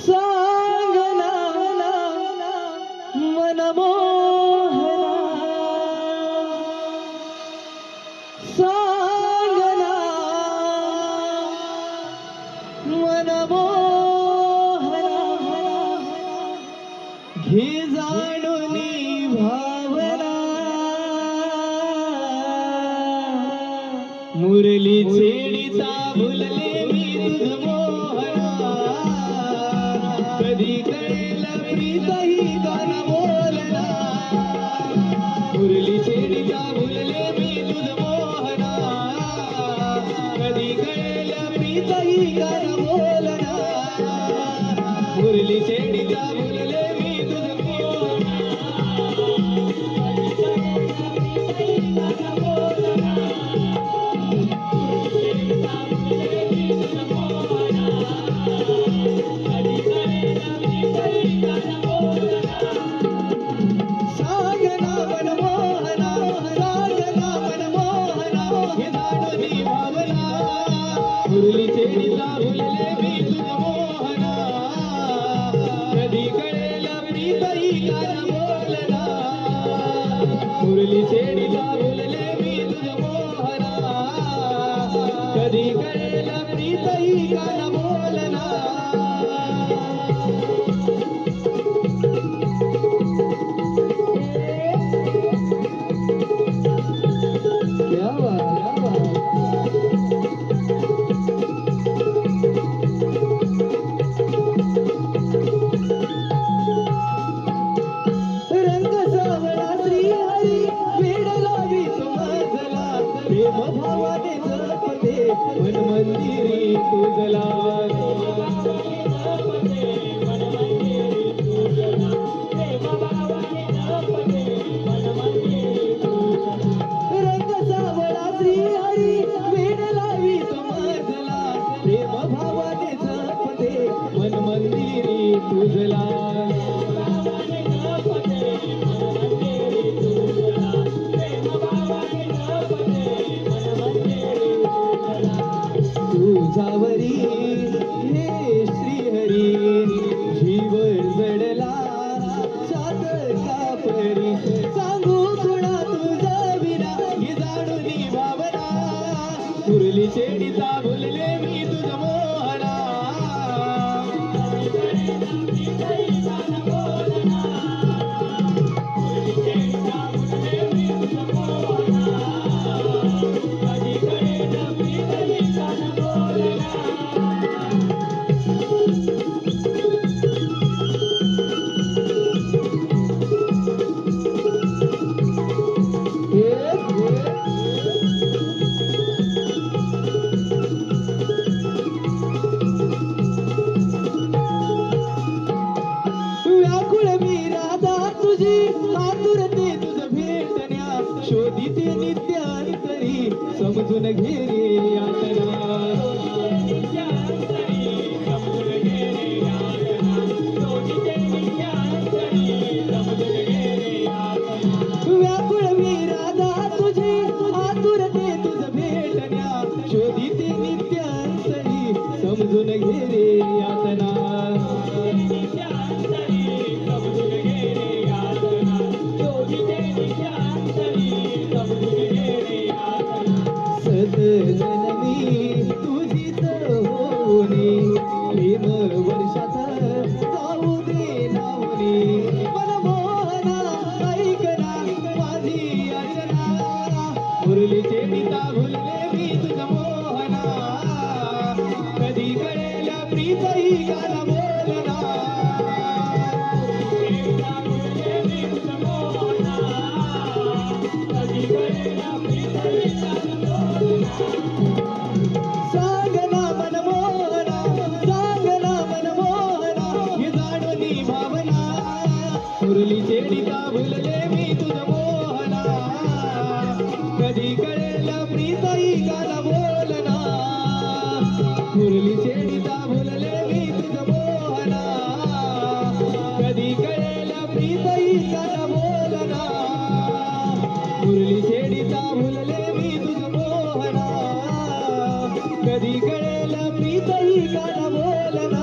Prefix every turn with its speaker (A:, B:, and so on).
A: सांगना मनमोहना सांगना मनमोहना घे जाणूनी भावना मुरली छेडीचा भुलले मी तुझ मोहना कधी कळेल प्रीतही गाणं बोलना मुरली छेडीचा भुलले मी तुझ मोहना कधी कळेल प्रीतही गाणं बोलना मुरली छेडीचा भुलले मी तुझ मोहना मुरली छेडीचा भुलले मी तुझ मोहना कधी कळेल प्रीतही गाणं बोलना मुरली छेडीचा भुलले मी तुझ मोहना कधी कळेल प्रीतही गाणं बोलना भावाने जपते मन मंदिरी तुझला रंग सावळा श्री हरी वेड लावी समाजला प्रेम भावाने जपते मन मंदिरी तुझला तुझावरी हे श्रीहरी जीव जडला सात कापरी सांगू कुणा तुझा विना ही जाणूनी भावना मुरली छेडीचा भुलले मी तुझ मोहना व्याकुळ मी राधा तुझी आतुरते तुझ भेटण्या शोधिते नित्यांतरी समजून घे रे यातना व्याकुळ मी राधा तुझी आतुरते तुझ भेटण्या शोधिते नित्यांतरी समजून घे रे यातना सतजन्मी तुझीच होनी प्रेम वर्षात जाऊ दे लावणी मनमोहना ऐकना माझी याचना मुरली छेडीचा भुलले मी तुझ मोहना कधी कळेल प्रीतही गाणं बोलना सांगना मनमोहना सांगना मनमोहना ही जाणूनी भावना मुरली छेडीचा भुलले मी तुझ मोहना कधी कळेल प्रीतही गाणं बोलना मुरली छेडीचा भुलले मी तुझ मोहना कधी कळेल प्रीतही गाणं बोलना मुरली छेडीचा भुलले मी तुझ मोहना कधी कळेल प्रीतही गाणं बोलना